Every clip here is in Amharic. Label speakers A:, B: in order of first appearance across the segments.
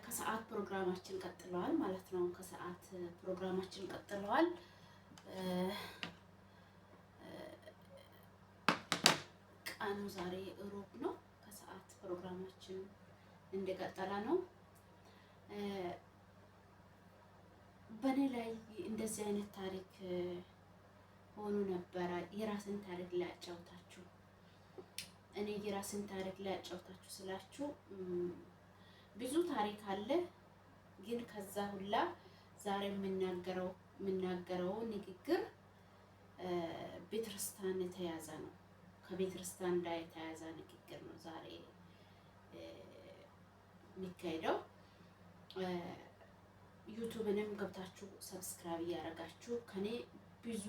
A: ከሰዓት ፕሮግራማችን ቀጥለዋል ማለት ነው። ከሰዓት ፕሮግራማችን ቀጥለዋል። ቀኑ ዛሬ ሮብ ነው። ከሰዓት ፕሮግራማችን እንደቀጠለ ነው። በእኔ ላይ እንደዚህ አይነት ታሪክ ሆኖ ነበረ። የራስን ታሪክ ላጫውታችሁ። እኔ የራስን ታሪክ ላጫውታችሁ ስላችሁ ብዙ ታሪክ አለ። ግን ከዛ ሁላ ዛሬ የምናገረው ንግግር ቤተክርስቲያን የተያዘ ነው። ከቤተክርስቲያን ጋር የተያዘ ንግግር ነው ዛሬ የሚካሄደው። ዩቱብንም ገብታችሁ ሰብስክራይብ እያደረጋችሁ ከኔ ብዙ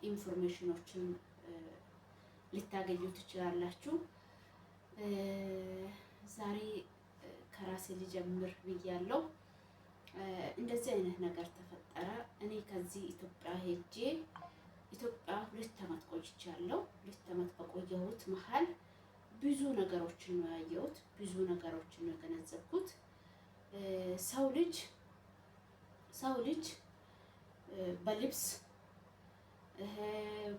A: ኢንፎርሜሽኖችን ልታገኙ ትችላላችሁ። ዛሬ ከራሴ ልጀምር ብያለሁ። እንደዚህ አይነት ነገር ተፈጠረ። እኔ ከዚህ ኢትዮጵያ ሄጄ ኢትዮጵያ 2 ዓመት ቆይቻለሁ። 2 ዓመት በቆየሁት መሀል ብዙ ነገሮችን ነው ያየሁት፣ ብዙ ነገሮችን ነው የገነዘብኩት። ሰው ልጅ በልብስ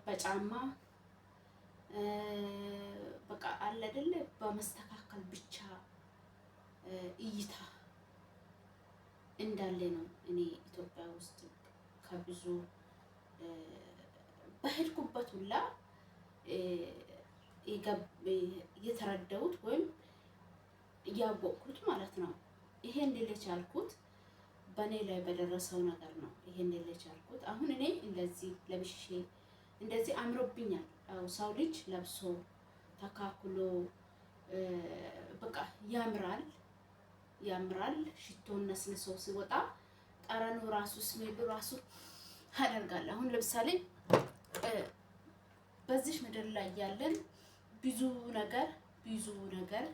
A: በጫማ በቃ አለ አይደለ በመስተካከል ብቻ እይታ እንዳለ ነው። እኔ ኢትዮጵያ ውስጥ ከብዙ በሄድኩበት ሁላ የተረዳሁት ወይም እያወቅኩት ማለት ነው። ይሄን ልል የቻልኩት በእኔ ላይ በደረሰው ነገር ነው። ይሄን ልል የቻልኩት አሁን እኔ እንደዚህ ለብሼ እንደዚህ አምሮብኛል። ሰው ልጅ ለብሶ ተካክሎ በቃ ያምራል። ሽቶን ነስንሶ ሲወጣ ጠረኑ ራሱ ስሜሉ ራሱ ያደርጋል። አሁን ለምሳሌ በዚህ ምድር ላይ ያለን ብዙ ነገር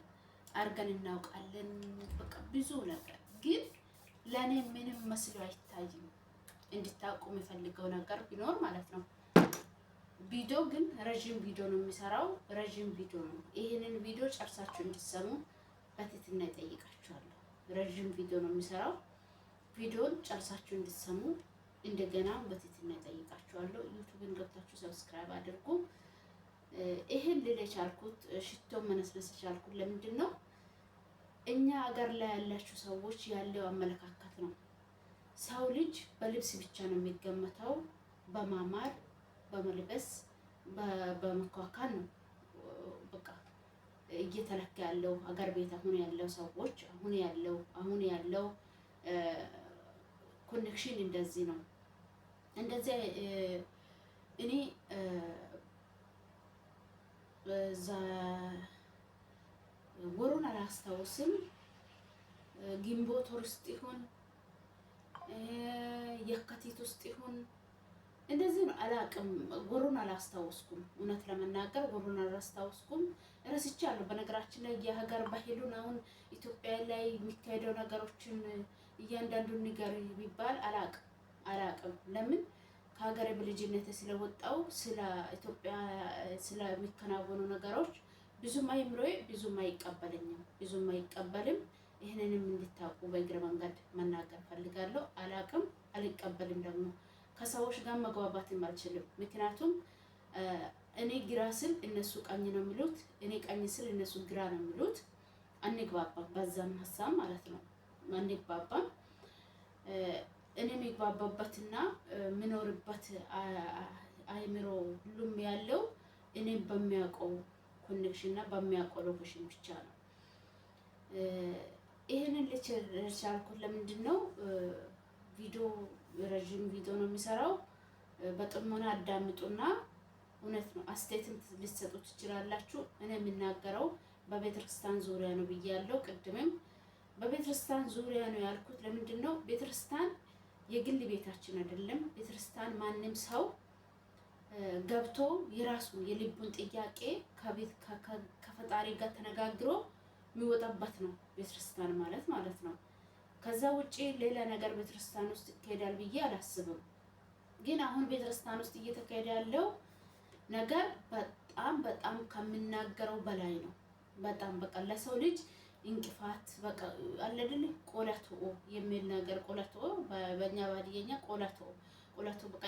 A: አርገን እናውቃለን። በቃ ብዙ ነገር ግን ለኔ ምንም መስሎ አይታይም። እንድታውቁ የምፈልገው ነገር ቢኖር ማለት ነው ቪዲዮ ግን ረጅም ቪዲዮ ነው የሚሰራው። ረጅም ቪዲዮ ነው። ይሄንን ቪዲዮ ጨርሳችሁ እንድትሰሙ በትህትና እጠይቃችኋለሁ። ረጅም ቪዲዮ ነው የሚሰራው። ቪዲዮን ጨርሳችሁ እንድትሰሙ እንደገና በትህትና እጠይቃችኋለሁ። ዩቲዩብን ገብታችሁ ሰብስክራይብ አድርጉ። ይሄን ልል የቻልኩት ሽቶ መነስነስ የቻልኩት ለምንድን ነው? እኛ ሀገር ላይ ያላችሁ ሰዎች ያለው አመለካከት ነው። ሰው ልጅ በልብስ ብቻ ነው የሚገመተው። በማማር በመልበስ በመኳኳል ነው በቃ እየተለካ ያለው ሀገር ቤት። አሁን ያለው ኮኔክሽን እንደዚህ ነው። እንደዚህ እኔ ወሩን አላስታውስም። ግንቦት ወር ውስጥ ይሁን የካቲት ውስጥ ይሁን እንደዚህ ነው አላውቅም። ወሩን አላስታውስኩም። እውነት ለመናገር ወሩን አላስታውስኩም። ረስቻለሁ። በነገራችን ላይ የሀገር ባህሉን አሁን ኢትዮጵያ ላይ የሚካሄደው ነገሮችን እያንዳንዱን ነገር ቢባል አላውቅም። ለምን ከሀገሬ በልጅነቴ ስለወጣው ስለ ኢትዮጵያ ስለሚከናወኑ ነገሮች ብዙም አይምሮዬ ብዙም አይቀበልም። ይህንንም እንድታውቁ በእግረ መንገድ መናገር ፈልጋለሁ። አላውቅም፣ አልቀበልም። ደግሞ ከሰዎች ጋር መግባባትም አልችልም። ምክንያቱም እኔ ግራ ስል እነሱ ቀኝ ነው የሚሉት፣ እኔ ቀኝ ስል እነሱ ግራ ነው የሚሉት። አንግባባም፣ በዛም ሀሳብ ማለት ነው አንግባባም። እኔ የሚግባባበትና የምኖርበት አይምሮ ሁሉም ያለው እኔም በሚያውቀው ኮኔክሽን እና በሚያውቀው ሎኬሽን ብቻ ነው። ይሄንን ልቻልኩት ለምንድን ነው? ረዥም ቪዲዮ ነው የሚሰራው። በጥሞና አዳምጡና እውነት ነው አስተያየትም ልትሰጡ ትችላላችሁ። እኔ የምናገረው በቤተክርስቲያን ዙሪያ ነው ብያለሁ። ቅድምም በቤተክርስቲያን ዙሪያ ነው ያልኩት። ለምንድን ነው? ቤተክርስቲያን የግል ቤታችን አይደለም። ቤተክርስቲያን ማንም ሰው ገብቶ የራሱን የልቡን ጥያቄ ከፈጣሪ ጋር ተነጋግሮ የሚወጣበት ነው ቤተክርስቲያን ማለት ነው። ከዛ ውጪ ሌላ ነገር ቤተክርስቲያን ውስጥ ይካሄዳል ብዬ አላስብም። ግን አሁን ቤተክርስቲያን ውስጥ እየተካሄደ ያለው ነገር በጣም ከምናገረው በላይ ነው። በጣም በቃ ለሰው ልጅ እንቅፋት በቃ አለ አይደል ቆለቶ የሚል ነገር ቆለቶ በእኛ ባድየኛ ቆለቶ በቃ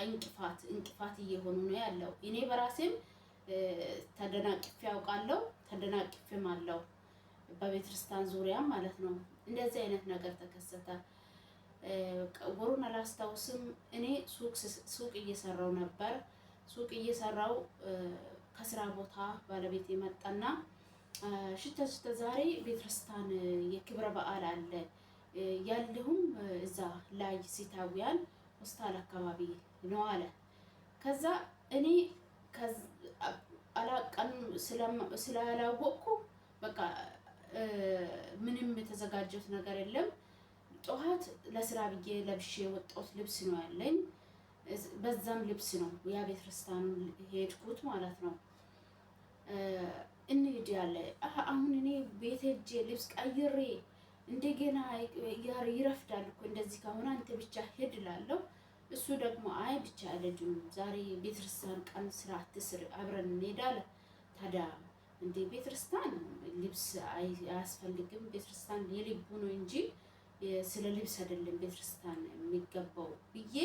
A: እንቅፋት እየሆኑ ነው ያለው። እኔ በራሴም ተደናቅፌ ያውቃለሁ፣ ተደናቅፌም አለው በቤተክርስቲያን ዙሪያ ማለት ነው። እንደዚህ አይነት ነገር ተከሰተ። ወሩን አላስታውስም። እኔ ሱቅ እየሰራው ነበር። ሱቅ እየሰራው ከስራ ቦታ ባለቤት የመጣና ሽታ ዛሬ ቤተክርስቲያን የክብረ በዓል አለ ያለሁም እዛ ላይ ሲታውያን ሆስፒታል አካባቢ ነው አለ። ከዛ እኔ አላቀን ስላላወቅኩ በቃ ምንም የተዘጋጀሁት ነገር የለም። ጠዋት ለስራ ብዬ ለብሼ የወጣሁት ልብስ ነው ያለኝ። በዛም ልብስ ነው ያ ቤተክርስቲያን ሄድኩት ማለት ነው። እንሂድ ያለ አሁን እኔ ቤት ሄጄ ልብስ ቀይሬ እንደገና ይረፍዳል እኮ እንደዚህ ከሆነ አንተ ብቻ ሄድ እላለሁ። እሱ ደግሞ አይ ብቻ አልሄድም ዛሬ ቤተክርስቲያን ቀን ስራ አትስር አብረን እንሄዳለን። ታዲያ እንደ ቤተክርስቲያን ልብስ አያስፈልግም። ቤተክርስቲያን የልቡ ነው እንጂ ስለ ልብስ አይደለም ቤተክርስቲያን የሚገባው ብዬ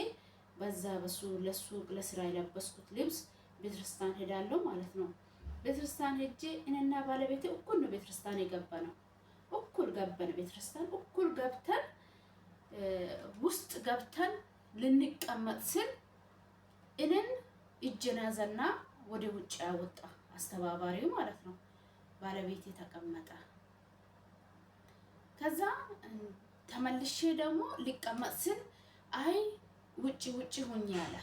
A: በዛ ለሱ ለስራ የለበስኩት ልብስ ቤተክርስቲያን ሄዳለሁ ማለት ነው። ቤተክርስቲያን ሄጄ እኔና ባለቤቴ እኩል ነው ቤተክርስቲያን የገባ ነው። እኩል ገባን ቤተክርስቲያን እኩል ገብተን ውስጥ ገብተን ልንቀመጥ ስል እኔን እጄን ያዘና ወደ ውጭ ያወጣ አስተባባሪው ማለት ነው። ባለቤቴ ተቀመጠ። ከዛ ተመልሼ ደግሞ ሊቀመጥ ስል አይ ውጪ ሁኚ ያለ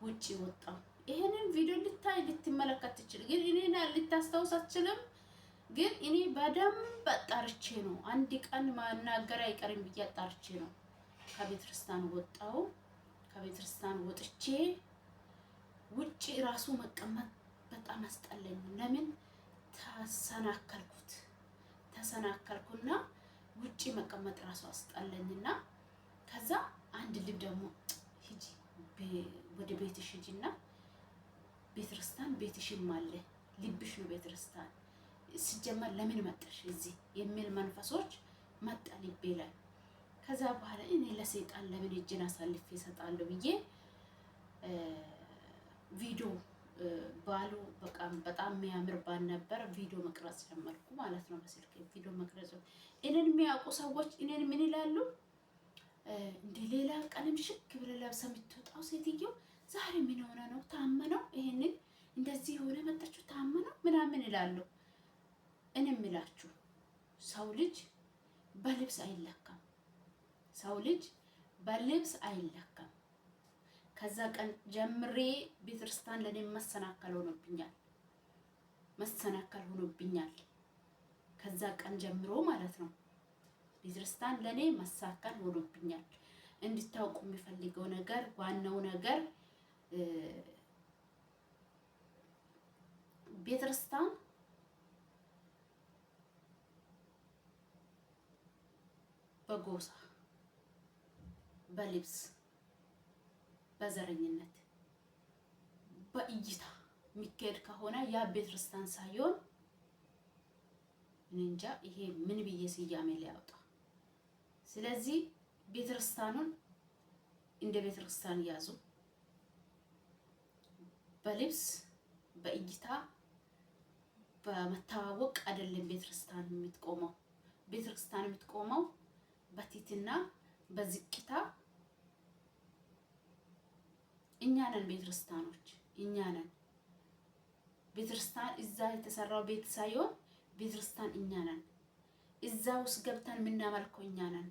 A: ውጪ ወጣው። ይሄንን ቪዲዮ ልትመለከት ትችል፣ ግን እኔና ልታስታውስ አትችልም። ግን እኔ በደንብ አጣርቼ ነው አንድ ቀን ማናገር አይቀርም ብዬ አጣርቼ ነው ከቤተክርስቲያን ወጣው። ከቤተክርስቲያን ወጥቼ ውጪ ራሱ መቀመጥ በጣም አስጠላኝ። ለምን ተሰናከልኩና ውጪ መቀመጥ ራሱ አስጠላኝና ከዛ አንድ ልብ ደግሞ ሂጂ ወደ ቤትሽ ሂጂና ቤተክርስቲያን ቤትሽም አለ ልብሽ ነው ቤተክርስቲያን ሲጀመር ለምን መጣሽ እዚህ የሚል መንፈሶች መጣ ልቤ ላይ። ከዛ በኋላ እኔ ለሰይጣን ለምን እጄን አሳልፌ እሰጣለሁ ብዬ ቪዲዮ ባሉ በጣም የሚያምር ባል ነበር። ቪዲዮ መቅረጽ ጀመርኩ ማለት ነው። በስልክ ቪዲዮ መቅረጽ እኔን የሚያውቁ ሰዎች እኔን ምን ይላሉ? እንደ ሌላ ቀለም ሽክ ብለ ለብሳ የምትወጣው ሴትዮ ዛሬ ምን ሆነ ነው? ታመነው ይሄንን እንደዚህ ሆነ መጣችሁ ታመነው ምናምን ይላሉ። እኔ የምላችሁ ሰው ልጅ በልብስ አይለካም። ሰው ልጅ በልብስ አይለካም። ከዛ ቀን ጀምሬ ቤተክርስቲያን ለኔ መሰናከል ሆኖብኛል። ከዛ ቀን ጀምሮ ማለት ነው ቤተክርስቲያን ለኔ መሳካል ሆኖብኛል። እንድታውቁ የሚፈልገው ነገር ዋናው ነገር ቤተክርስቲያን በጎሳ በልብስ በዘረኝነት በእይታ የሚካሄድ ከሆነ ያ ቤተክርስቲያን ሳይሆን እንጃ ይሄ ምን ብዬ ስያሜ ሊያወጣ። ስለዚህ ቤተክርስቲያኑን እንደ ቤተክርስቲያን ያዙ። በልብስ በእይታ በመተዋወቅ አይደለም ቤተክርስቲያን የምትቆመው። ቤተክርስቲያን የምትቆመው በትህትና በዝቅታ። እኛ ነን ቤተክርስቲያኖች፣ እኛ ነን ቤተክርስቲያን። እዛ የተሰራው ቤት ሳይሆን ቤተክርስቲያን እኛ ነን። እዛ ውስጥ ገብተን የምናመልከው እኛ ነን።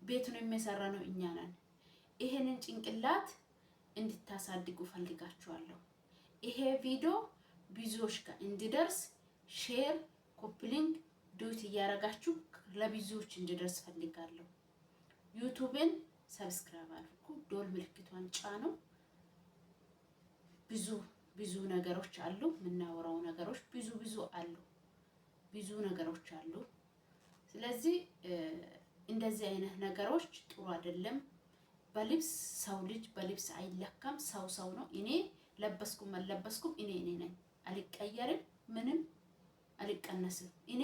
A: ቤቱን የሚሰራ ነው እኛ ነን። ይሄንን ጭንቅላት እንድታሳድጉ ፈልጋችኋለሁ። ይሄ ቪዲዮ ብዙዎች ጋር እንዲደርስ ሼር፣ ኮፕሊንግ፣ ዱት እያረጋችሁ ለብዙዎች እንዲደርስ ፈልጋለሁ። ዩቲዩብን ሰብስክራይብ አድርጉ፣ ዶል ምልክቷን ጫኑ። ብዙ ነገሮች አሉ፣ የምናወራው ነገሮች ብዙ ነገሮች አሉ። ስለዚህ እንደዚህ አይነት ነገሮች ጥሩ አይደለም። በልብስ ሰው ልጅ በልብስ አይለካም። ሰው ነው። እኔ ለበስኩም አልለበስኩም እኔ ነኝ። አልቀየርም፣ ምንም አልቀነስም። እኔ